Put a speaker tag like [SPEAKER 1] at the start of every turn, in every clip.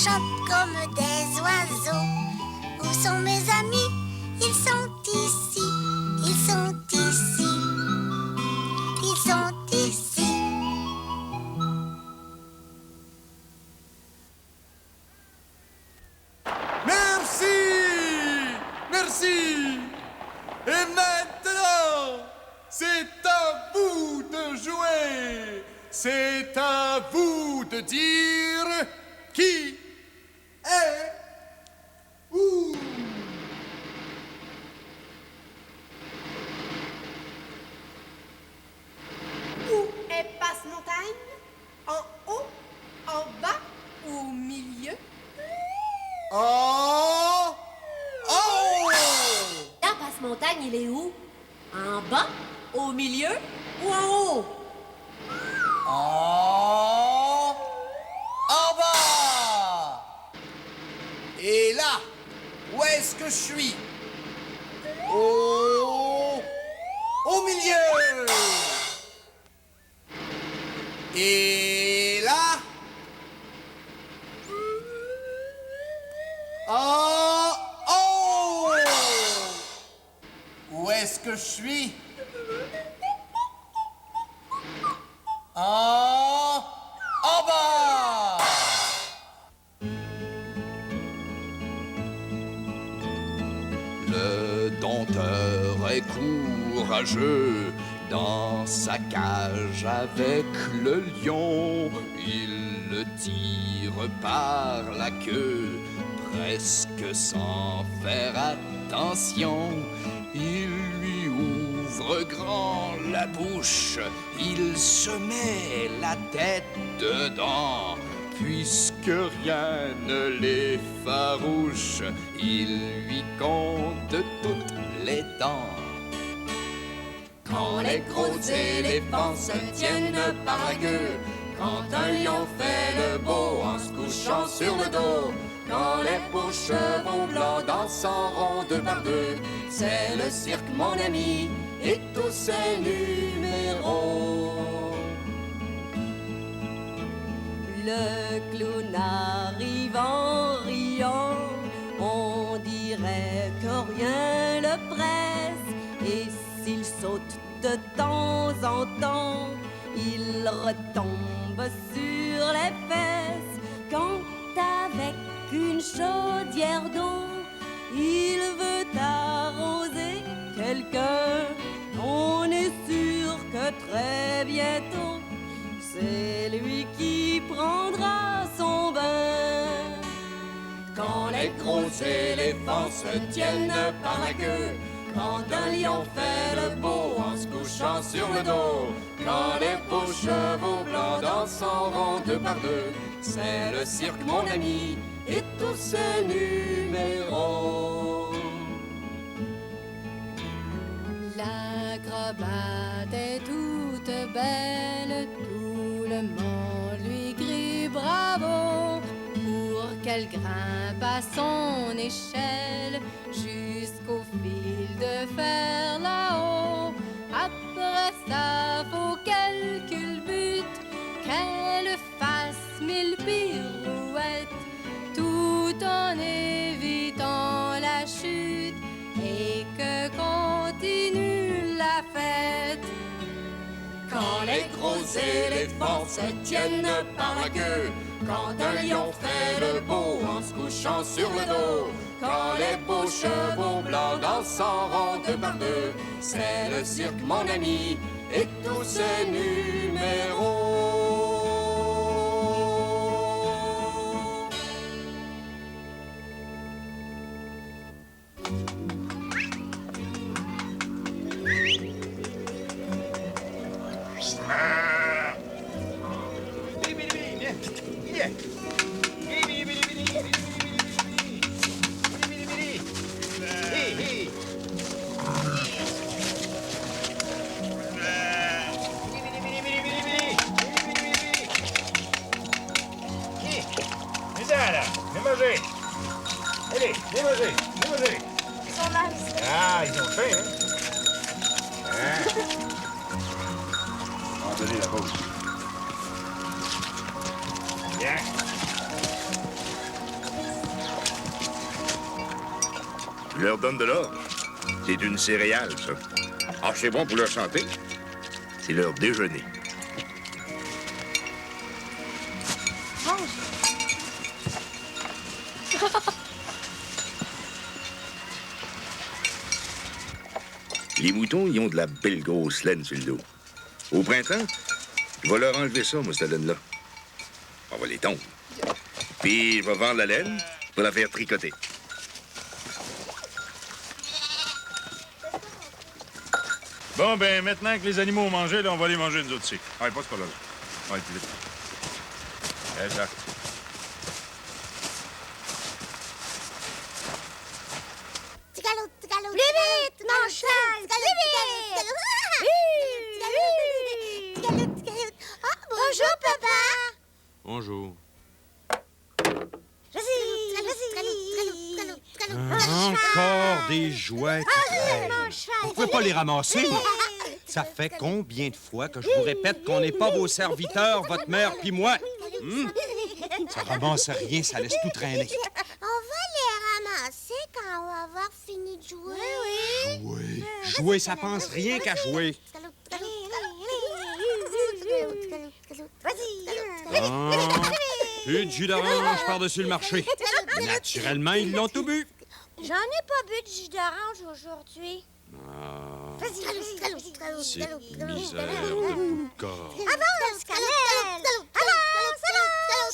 [SPEAKER 1] chante comme des oiseaux. Où sont mes amis? Ils sont ici, ils sont ici, ils sont ici.
[SPEAKER 2] Merci! Merci! Et maintenant, c'est à vous de jouer. C'est à vous de dire qui est où.
[SPEAKER 3] Où est Passe-Montagne? En haut, en bas, au milieu?
[SPEAKER 2] En haut!
[SPEAKER 4] La Passe-Montagne, il est où? En bas? Au milieu? Ou en haut?
[SPEAKER 2] En bas! Et là, où est-ce que je suis? Au milieu! Et là, en haut! Où est-ce que je suis? En bas! Le dompteur est courageux dans sa cage avec le lion. Il le tire par la queue, presque sans faire attention. Il lui ouvre grand la bouche, il se met la tête dedans. Puisque rien ne l'effarouche, il lui compte toutes les dents. Quand les gros éléphants se tiennent par la queue, quand un lion fait le beau en se couchant sur le dos, quand les beaux chevaux blancs dansent en rond deux par deux, c'est le cirque, mon ami, et tous ses numéros.
[SPEAKER 4] Le clown arrive en riant, on dirait que rien le presse. Et s'il saute de temps en temps, il retombe sur les fesses. Quand avec une chaudière d'eau, il veut arroser quelqu'un, on est sûr que très bientôt, c'est lui qui prendra son bain.
[SPEAKER 2] Quand les gros éléphants se tiennent par la queue, quand un lion fait le beau en se couchant sur le dos, quand les beaux chevaux blancs dansent en rond deux par deux, c'est le cirque, mon ami, et tous ses numéros.
[SPEAKER 5] L'acrobate est toute belle, tout le monde lui crie bravo pour qu'elle grimpe à son échelle jusqu'au fil de fer là-haut. Après ça, faut qu'elle culbute, qu'elle fasse 1000 pirouettes, tout en évitant la chute, et que continue la fête.
[SPEAKER 2] Quand les gros éléphants se tiennent par la queue, quand un lion fait le beau en se couchant sur le dos, quand les beaux chevaux blancs dansent en rond deux par deux, c'est le cirque, mon ami, et tous ses numéros.
[SPEAKER 6] Allez, viens manger, viens manger.
[SPEAKER 1] Ils sont nice.
[SPEAKER 6] Ah, ils ont faim, hein? On va donner la pause. Viens.
[SPEAKER 7] Tu leur donnes de l'orge. C'est une céréale, ça. Ah, c'est bon pour leur santé. C'est leur déjeuner. Les moutons, ils ont de la belle grosse laine sur le dos. Au printemps, je vais leur enlever ça, moi, cette laine-là. On va les tondre. Puis, je vais vendre la laine pour la faire tricoter.
[SPEAKER 6] Bon, ben, maintenant que les animaux ont mangé, là, on va les manger, nous autres aussi. Allez, passe par là. Allez, plus vite. Exact.
[SPEAKER 1] Plus vite, mon cheval! Plus vite! Bonjour, papa!
[SPEAKER 8] Bonjour. Encore des jouets qui traînent. Vous pouvez pas les ramasser? Ça fait combien de fois que je vous répète qu'on n'est pas vos serviteurs, votre mère puis moi? Ça ramasse rien, ça laisse tout traîner.
[SPEAKER 1] On va les ramasser quand on va avoir fini de jouer.
[SPEAKER 8] Jouer? Jouer, ça pense rien qu'à jouer. Plus de jus d'orange par-dessus le marché. Naturellement, ils l'ont tout bu.
[SPEAKER 1] J'en ai pas bu de jus d'orange aujourd'hui.
[SPEAKER 8] Cette misère de bout de corps.
[SPEAKER 1] Avance, Canelle!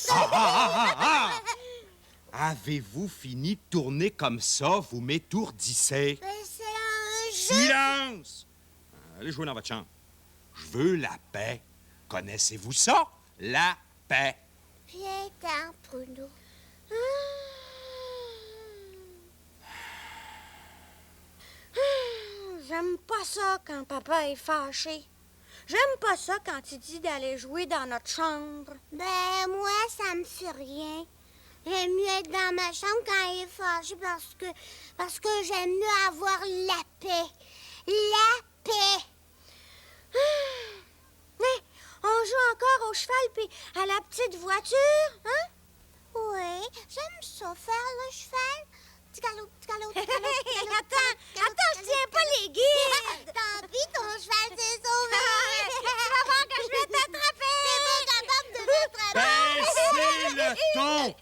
[SPEAKER 1] Avance!
[SPEAKER 8] Avez-vous fini de tourner comme ça? Vous m'étourdissez.
[SPEAKER 1] C'est un jeu.
[SPEAKER 8] Silence! Allez jouer dans votre chambre. Je veux la paix. Connaissez-vous ça? La paix.
[SPEAKER 1] Viens t'en, Bruno.
[SPEAKER 9] J'aime pas ça quand papa est fâché. J'aime pas ça quand il dit d'aller jouer dans notre chambre.
[SPEAKER 1] Ben, moi, ça me fait rien. J'aime mieux être dans ma chambre quand il est fâché parce que j'aime mieux avoir la paix. La paix.
[SPEAKER 9] Mais on joue encore au cheval puis à la petite voiture, hein?
[SPEAKER 1] Oui, j'aime ça faire le cheval. Attends,
[SPEAKER 9] je tiens pas les guides.
[SPEAKER 1] Tant pis, ton cheval s'est sauvé.
[SPEAKER 9] Tu vas voir que je vais t'attraper.
[SPEAKER 1] T'es pas capable de
[SPEAKER 8] Baissez le ton!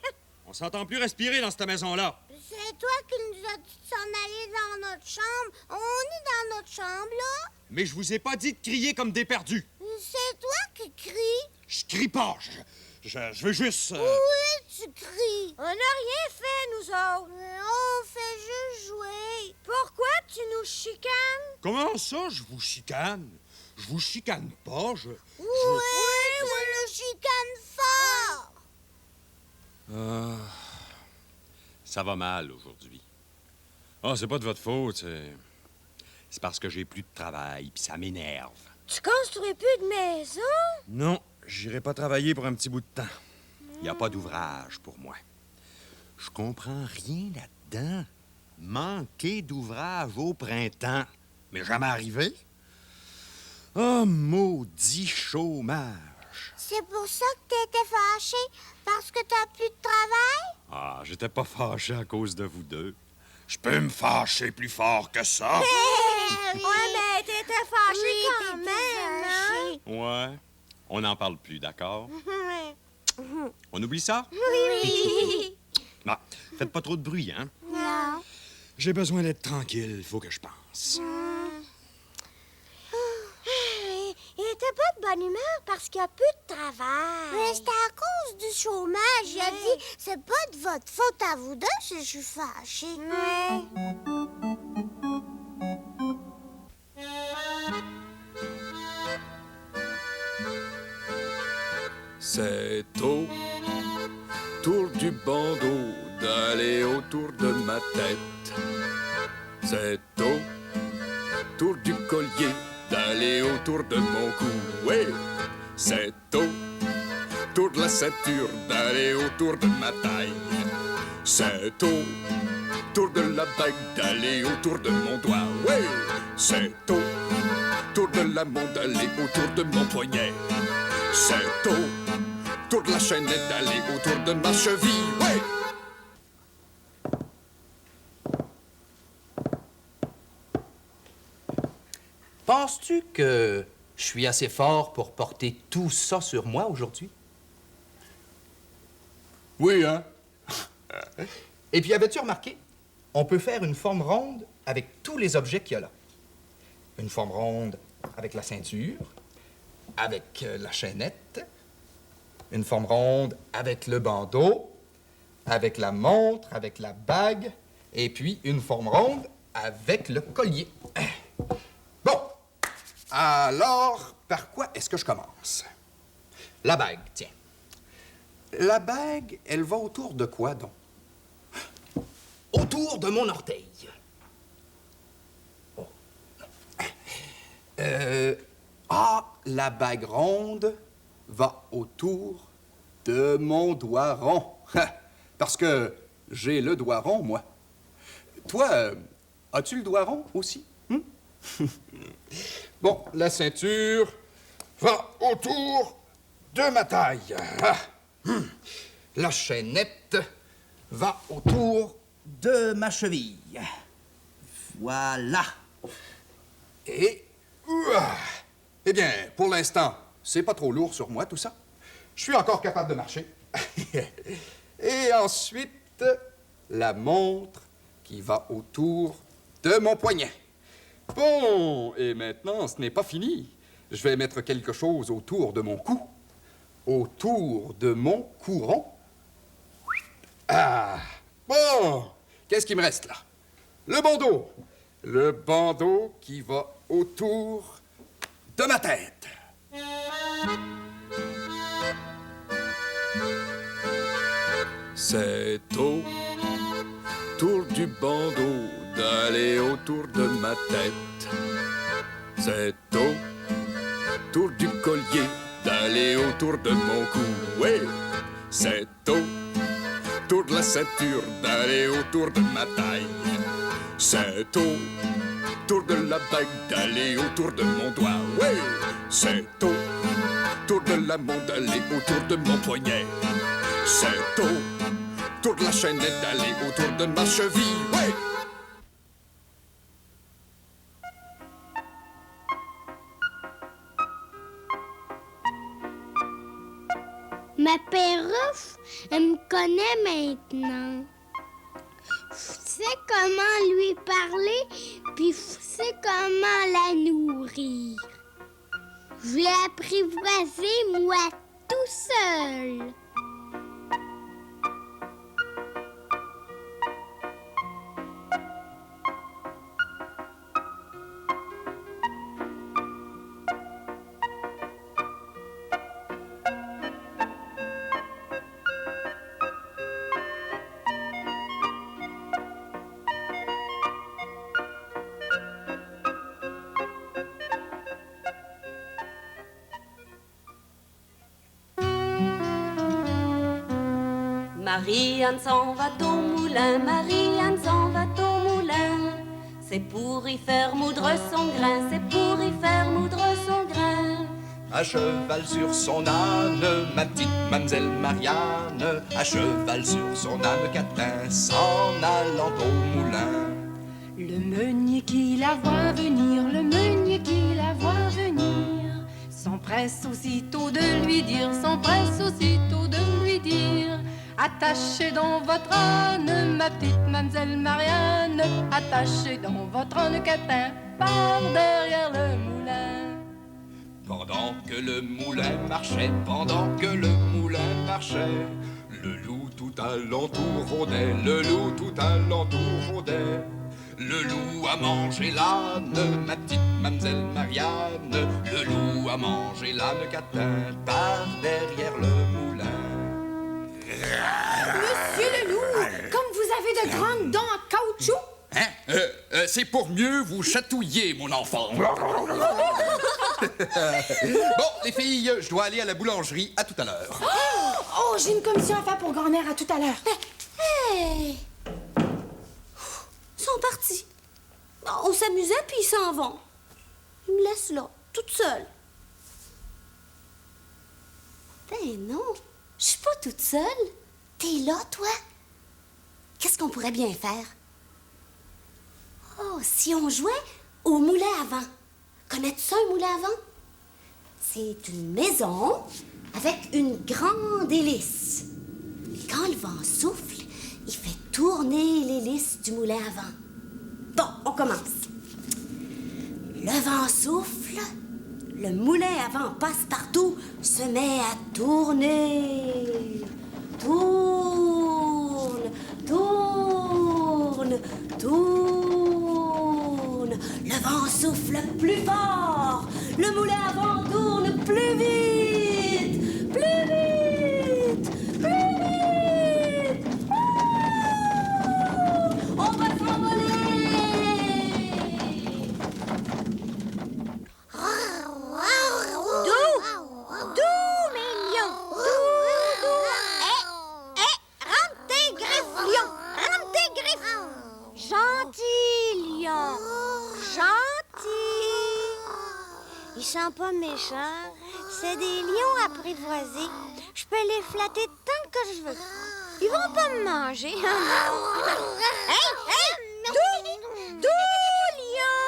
[SPEAKER 8] On s'entend plus respirer dans cette maison-là.
[SPEAKER 1] C'est toi qui nous as dit de s'en aller dans notre chambre. On est dans notre chambre, là.
[SPEAKER 8] Mais je vous ai pas dit de crier comme des perdus.
[SPEAKER 1] C'est toi qui cries.
[SPEAKER 8] Je crie pas. Je veux juste...
[SPEAKER 1] Oui, tu cries.
[SPEAKER 9] On n'a rien fait, nous autres.
[SPEAKER 1] On fait juste jouer.
[SPEAKER 9] Pourquoi tu nous chicanes?
[SPEAKER 8] Comment ça, je vous chicane? Je vous chicane pas,
[SPEAKER 1] Oui, tu le chicanes fort.
[SPEAKER 8] Ça va mal aujourd'hui. Ah, c'est pas de votre faute, c'est parce que j'ai plus de travail, puis ça m'énerve.
[SPEAKER 9] Tu construis plus de maison?
[SPEAKER 8] Non, j'irai pas travailler pour un petit bout de temps. Il y a pas d'ouvrage pour moi. Je comprends rien là-dedans. Manquer d'ouvrage au printemps. Mais jamais arrivé. Oh, maudit chômage.
[SPEAKER 1] C'est pour ça que t'étais fâché, parce que t'as plus de travail?
[SPEAKER 8] Ah, j'étais pas fâché à cause de vous deux. Je peux me fâcher plus fort que ça.
[SPEAKER 9] Ouais, mais t'étais fâché quand même, hein?
[SPEAKER 8] Ouais. On n'en parle plus, d'accord? On oublie ça?
[SPEAKER 9] Oui.
[SPEAKER 8] Non, faites pas trop de bruit, hein?
[SPEAKER 1] Non.
[SPEAKER 8] J'ai besoin d'être tranquille, faut que je pense.
[SPEAKER 9] Il était pas de bonne humeur parce qu'il y a plus de travail.
[SPEAKER 1] Mais c'est à cause du chômage. Il a dit, c'est pas de votre faute à vous deux si je suis fâchée.
[SPEAKER 2] C'est autour du bandeau d'aller autour de ma tête. C'est autour du collier d'aller autour de mon cou. Oui, c'est autour de la ceinture d'aller autour de ma taille. C'est autour de la bague d'aller autour de mon doigt. Oui, c'est autour de la montre d'aller autour de mon poignet. C'est autour de la chaînette d'aller autour de ma cheville. Oui.
[SPEAKER 10] Penses-tu que je suis assez fort pour porter tout ça sur moi aujourd'hui?
[SPEAKER 11] Oui, hein?
[SPEAKER 10] Et puis, avais-tu remarqué? On peut faire une forme ronde avec tous les objets qu'il y a là. Une forme ronde avec la ceinture, avec la chaînette, une forme ronde avec le bandeau, avec la montre, avec la bague, et puis une forme ronde avec le collier. Bon, alors, par quoi est-ce que je commence? La bague, tiens. La bague, elle va autour de quoi, donc? Autour de mon orteil. Oh. La bague ronde va autour de mon doigt rond. Parce que j'ai le doigt rond, moi. Toi, as-tu le doigt rond aussi? Bon, la ceinture va autour de ma taille. La chaînette va autour de ma cheville. Voilà. Et... eh bien, pour l'instant, c'est pas trop lourd sur moi, tout ça. Je suis encore capable de marcher. Et ensuite, la montre qui va autour de mon poignet. Bon, et maintenant, ce n'est pas fini. Je vais mettre quelque chose autour de mon cou. Autour de mon cou rond. Ah, bon, qu'est-ce qui me reste là? Le bandeau. Le bandeau qui va autour de ma tête.
[SPEAKER 2] C'est autour du bandeau d'aller autour de ma tête. C'est autour du collier d'aller autour de mon cou. Oui, c'est autour de la ceinture d'aller autour de ma taille. C'est autour de la bague d'aller autour de mon doigt. Oui, c'est autour de la montre d'aller autour de mon poignet. C'est autour de la chaînette d'aller autour de ma cheville. Oui.
[SPEAKER 1] Ma perruche, elle me connaît maintenant. Je sais comment lui parler, puis je sais comment la nourrir. Je l'ai apprivoisée, moi, tout seul.
[SPEAKER 4] Marie-Anne s'en va au moulin, Marie-Anne s'en va au moulin. C'est pour y faire moudre son grain, c'est pour y faire moudre son grain.
[SPEAKER 10] À cheval sur son âne, ma petite mamselle Marianne, à cheval sur son âne catin, s'en allant au moulin.
[SPEAKER 5] Le meunier qui la voit venir, le meunier qui la voit venir, s'empresse aussitôt de lui dire, s'empresse aussitôt de lui dire. Attachez dans votre âne, ma petite mamselle Marianne, attachez dans votre âne catin, par derrière le moulin.
[SPEAKER 10] Pendant que le moulin marchait, pendant que le moulin marchait, le loup tout alentour rôdait, le loup tout alentour rôdait. Le loup a mangé l'âne, ma petite mamselle Marianne, le loup a mangé l'âne catin, par derrière le moulin.
[SPEAKER 3] Monsieur le loup, comme vous avez de grandes dents en caoutchouc.
[SPEAKER 11] Hein? C'est pour mieux vous chatouiller, mon enfant. Bon, les filles, je dois aller à la boulangerie. À tout à l'heure.
[SPEAKER 3] Oh, j'ai une commission à faire pour grand-mère. À tout à l'heure.
[SPEAKER 4] Hey! Ils sont partis. On s'amusait, puis ils s'en vont. Ils me laissent là, toute seule. Ben non, je suis pas toute seule. T'es là, toi? Qu'est-ce qu'on pourrait bien faire? Oh, si on jouait au moulin à vent. Connais-tu ça, un moulin à vent? C'est une maison avec une grande hélice. Et quand le vent souffle, il fait tourner l'hélice du moulin à vent. Bon, on commence. Le vent souffle, le moulin à vent passe partout, se met à tourner. Tourne, tourne, tourne. Le vent souffle plus fort. Le moulin à vent tourne plus vite. Plus vite. Plus vite. Oh! On va s'envoler.
[SPEAKER 9] D'où, mes lions? D'où? Rentre tes griffes, lion! Rentre tes griffes! Gentil, lion! Gentil! Ils sont pas méchants. C'est des lions apprivoisés. Je peux les flatter tant que je veux. Ils vont pas me manger. Hey! D'où, lion?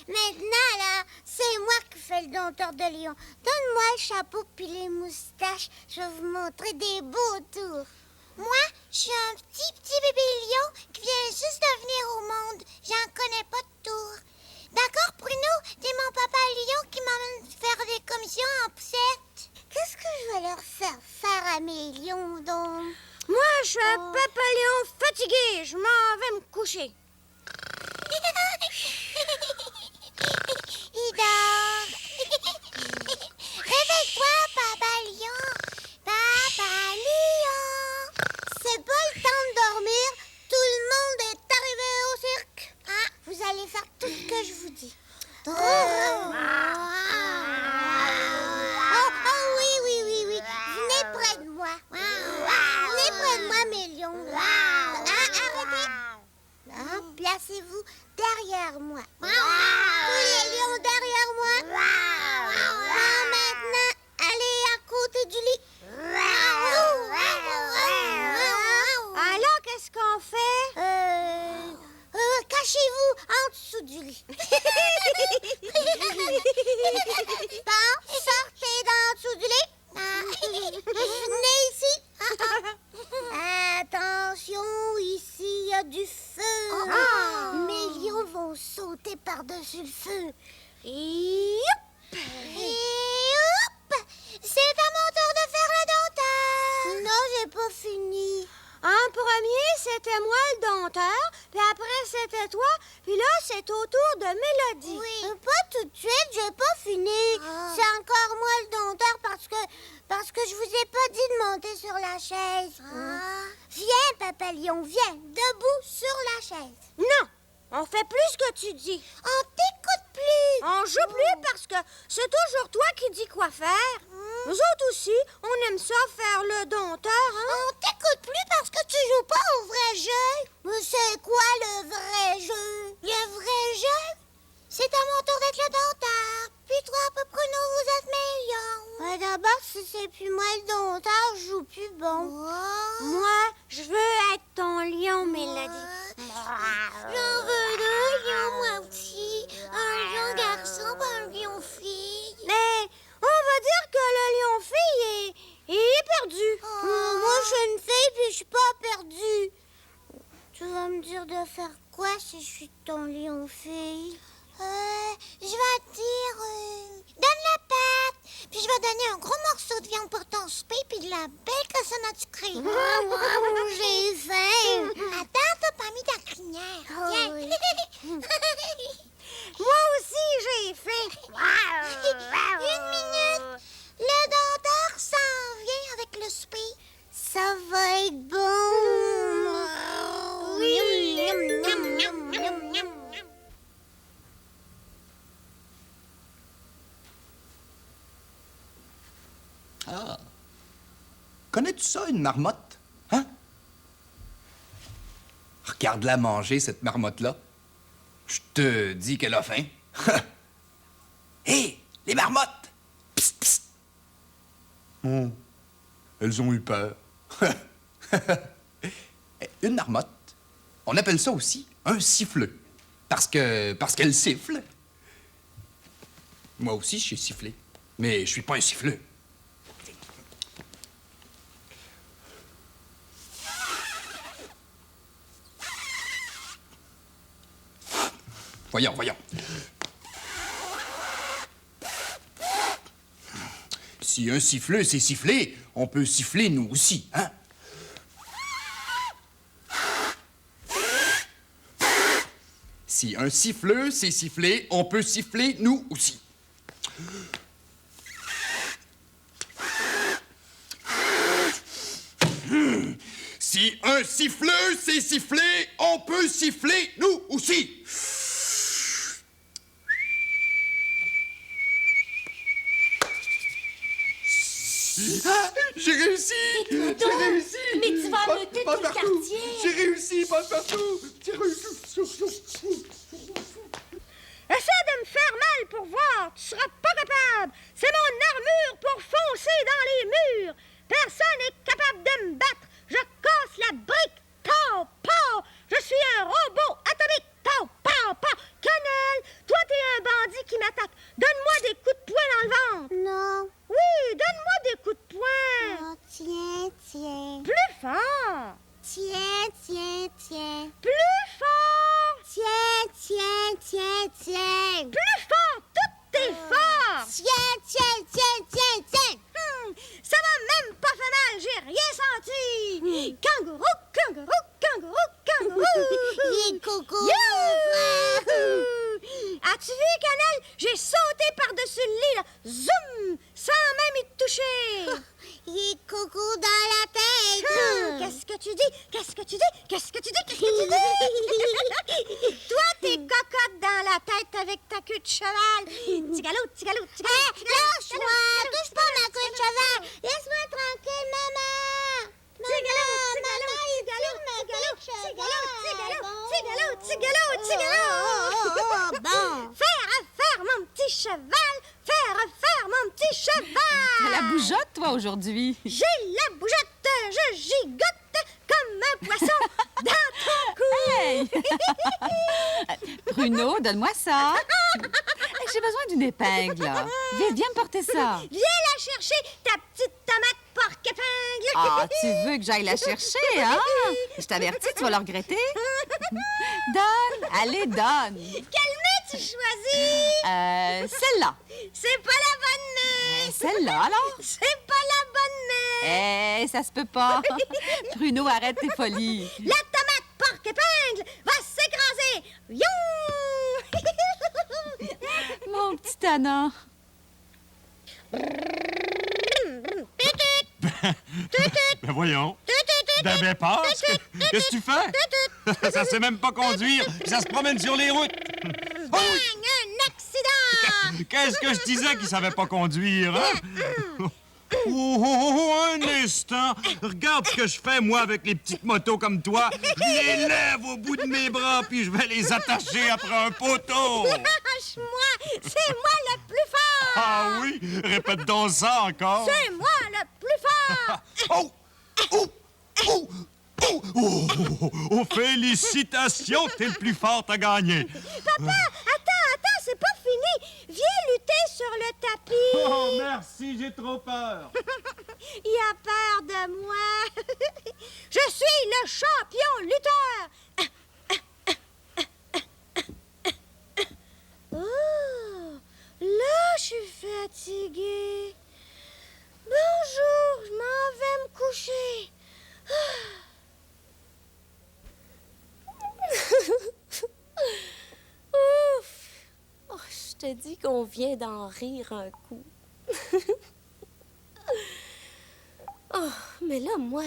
[SPEAKER 1] Maintenant, là, c'est moi qui fais le dompteur de lion. Donne-moi le chapeau puis les moustaches. Je vais vous montrer des beaux tours. Moi, je suis un petit bébé lion qui vient juste de venir au monde. J'en connais pas de tour. D'accord, Bruno? T'es mon papa lion qui m'emmène faire des commissions en poussette. Qu'est-ce que je vais leur faire à mes lions, donc?
[SPEAKER 9] Moi, je suis un papa lion fatigué. Je m'en vais me coucher.
[SPEAKER 1] Il dort. Réveille-toi, papa lion. Papa lion. C'est pas le temps de dormir. Tout le monde est arrivé au cirque. Ah, vous allez faire tout ce que je vous dis. Oh, oui. Venez près de moi. Venez près de moi, mes lions. Arrêtez. Placez-vous derrière moi. Tous les lions derrière moi. Maintenant, allez à côté du lit.
[SPEAKER 9] Alors, qu'est-ce qu'on fait?
[SPEAKER 1] Cachez-vous en dessous du lit. Bon, sortez d'en dessous du lit. Venez ici. Attention, ici, il y a du feu. Mes lions vont sauter par-dessus le feu. Et hop! C'est à mon tour de faire le dompteur. Non, j'ai pas fini.
[SPEAKER 9] En premier, c'était moi le dompteur, puis après, c'était toi, puis là, c'est au tour de Mélodie.
[SPEAKER 1] Oui. Pas tout de suite, j'ai pas fini. C'est encore moi le dompteur parce que je vous ai pas dit de monter sur la chaise. Viens, Papa Lion, viens, debout sur la chaise.
[SPEAKER 9] Non, on fait plus ce que tu dis.
[SPEAKER 1] On t'écoute plus.
[SPEAKER 9] On joue plus parce que c'est toujours toi qui dis quoi faire. Nous autres aussi, on aime ça faire le dompteur, hein?
[SPEAKER 1] On t'écoute plus parce que tu joues pas au vrai jeu. Mais c'est quoi le vrai jeu? Le vrai jeu? C'est à mon tour d'être le dompteur. Puis toi, Bruno, vous êtes mes lions. D'abord, si c'est plus moi le dompteur, je joue plus bon.
[SPEAKER 9] Moi, je veux être ton lion, Mélodie.
[SPEAKER 1] J'en veux deux lions, moi aussi. Un lion garçon et un lion fille.
[SPEAKER 9] Mais on va dire que le lion fille est perdu.
[SPEAKER 1] Moi, je suis une fille puis je suis pas perdue. Tu vas me dire de faire quoi si je suis ton lion fille? Je vais te dire... donne la patte, puis je vais donner un gros morceau de viande pour ton souper, puis de la belle cassonade sucrée. J'ai faim. Attends, t'as pas mis ta crinière. Viens.
[SPEAKER 9] Moi aussi, j'ai faim.
[SPEAKER 1] Une minute. Le dompteur s'en vient avec le souper. Ça va être bon. Oui.
[SPEAKER 10] Ah. Connais-tu ça, une marmotte? Hein? Regarde-la manger, cette marmotte-là. Je te dis qu'elle a faim. Hé, les marmottes! Psst, psst. Oh, elles ont eu peur. Une marmotte, on appelle ça aussi un siffleux. Parce qu'elle siffle Moi aussi, je sais siffler. Mais je suis pas un siffleux. Voyons. Si un siffleux sait siffler, on peut siffler nous aussi, hein? Si un siffleux sait siffler, on peut siffler nous aussi. Si un siffleux sait siffler, on peut siffler nous aussi. Ah, j'ai réussi! J'ai réussi!
[SPEAKER 4] Mais tu vas embêter tout le quartier!
[SPEAKER 10] J'ai réussi, passe-partout! J'ai réussi!
[SPEAKER 9] Essaie de me faire mal pour voir, tu seras pas capable. C'est mon armure pour foncer dans les murs. Personne n'est capable de me battre. Je casse la brique. Tau, pow. Je suis un robot atomique. Tau, pow, pow. Cannelle, toi t'es un bandit qui m'attaque. Donne-moi des coups de poing dans le ventre.
[SPEAKER 1] Non.
[SPEAKER 9] Oui, donne-moi des coups de poing.
[SPEAKER 1] Oh, tiens.
[SPEAKER 9] Plus fort.
[SPEAKER 1] Tiens.
[SPEAKER 9] Plus fort.
[SPEAKER 1] Tiens.
[SPEAKER 9] Plus fort, toutes tes forces.
[SPEAKER 1] Tiens.
[SPEAKER 9] Ça m'a même pas fait mal, j'ai rien senti. Kangourou.
[SPEAKER 1] Les coucou.
[SPEAKER 9] As-tu vu, Cannelle? J'ai sauté par-dessus le lit, là. Zoom! Sans même y toucher.
[SPEAKER 1] Les coucou dans la tête.
[SPEAKER 9] Qu'est-ce que tu dis? Toi, t'es cocotte dans la tête avec ta queue de cheval. Tigalou.
[SPEAKER 1] Lâche-moi, touche pas ma queue de cheval. Laisse-moi tranquille, maman.
[SPEAKER 9] Tigalou.
[SPEAKER 1] Bon.
[SPEAKER 9] Faire, mon petit cheval. Faire, mon petit cheval.
[SPEAKER 5] T'as la bougeotte, toi, aujourd'hui.
[SPEAKER 9] J'ai la bougeotte, je gigote comme un poisson dans ton cou.
[SPEAKER 5] Hey! Bruno, donne-moi ça. J'ai besoin d'une épingle, là. Viens me porter ça.
[SPEAKER 9] Viens la chercher, ta petite tomate porc-épingle.
[SPEAKER 5] Ah, tu veux que j'aille la chercher, hein? Je t'avertis, tu vas le regretter. Allez, donne.
[SPEAKER 9] Quelle main tu choisis?
[SPEAKER 5] Celle-là.
[SPEAKER 9] C'est pas la bonne main.
[SPEAKER 5] Celle-là, alors?
[SPEAKER 9] C'est pas la bonne main.
[SPEAKER 5] Ça se peut pas. Bruno, arrête tes folies.
[SPEAKER 9] La tomate porc-épingle va s'écraser.
[SPEAKER 5] Mon petit tannant.
[SPEAKER 6] Ben voyons. Ben passe. Qu'est-ce que tu fais? Ça sait même pas conduire, puis ça se promène sur les routes.
[SPEAKER 9] Bang! Un accident!
[SPEAKER 6] Qu'est-ce que je disais qu'il savait pas conduire, hein? Un instant. Regarde ce que je fais, moi, avec les petites motos comme toi. Je les lève au bout de mes bras, puis je vais les attacher après un poteau.
[SPEAKER 9] Lâche-moi! C'est moi le plus fort!
[SPEAKER 6] Ah oui? Répète donc ça encore.
[SPEAKER 9] C'est moi le plus fort!
[SPEAKER 6] Oh, félicitations, t'es le plus fort, t'as gagné.
[SPEAKER 9] Papa, attends, c'est pas fini. Viens lutter sur le tapis.
[SPEAKER 6] Oh, merci, j'ai trop peur.
[SPEAKER 9] Il a peur de moi. Je suis le champion lutteur. Oh, là, je suis fatiguée. Bonjour, je m'en vais me coucher.
[SPEAKER 4] Ouf! Oh, je te dis qu'on vient d'en rire un coup. Oh, mais là, moi,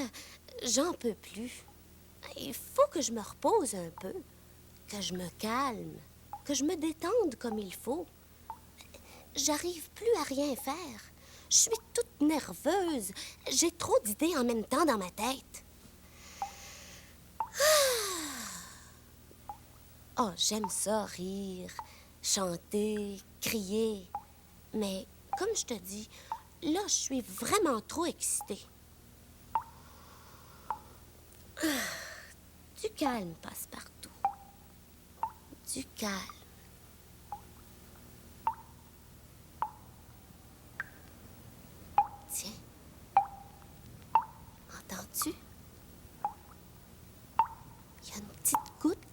[SPEAKER 4] j'en peux plus. Il faut que je me repose un peu, que je me calme, que je me détende comme il faut. J'arrive plus à rien faire. Je suis toute nerveuse. J'ai trop d'idées en même temps dans ma tête. Oh, j'aime ça, rire, chanter, crier. Mais, comme je te dis, là, je suis vraiment trop excitée. Du calme, Passe-Partout. Du calme.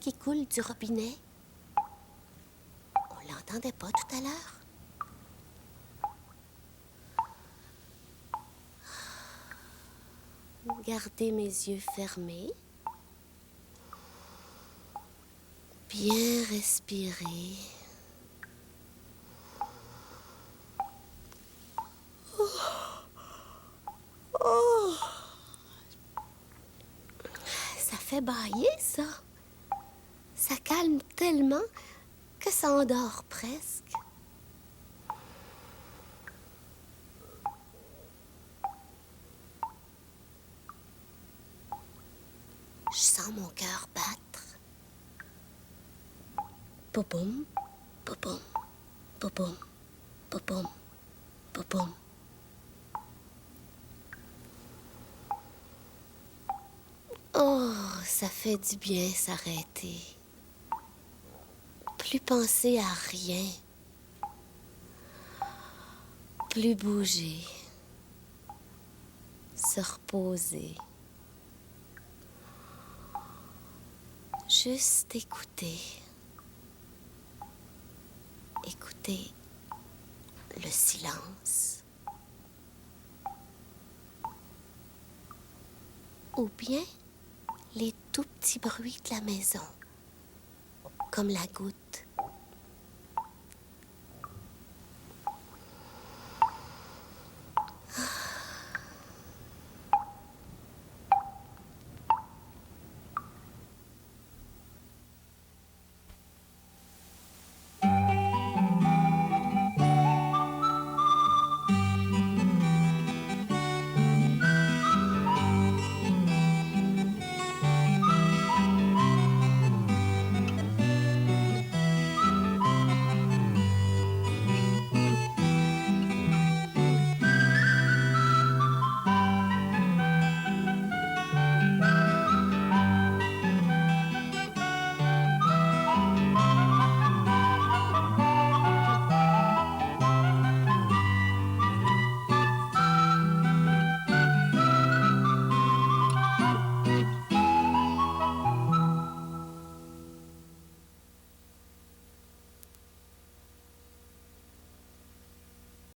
[SPEAKER 4] qui coule du robinet. On l'entendait pas tout à l'heure. Gardez mes yeux fermés. Bien respirer. Oh. Ça fait bâiller, ça. Ça calme tellement que ça endort presque. Je sens mon cœur battre. Popoum, popoum, popoum, popoum, popoum. Oh, ça fait du bien s'arrêter. Plus penser à rien. Plus bouger. Se reposer. Juste écouter. Écouter le silence. Ou bien les tout petits bruits de la maison, comme la goutte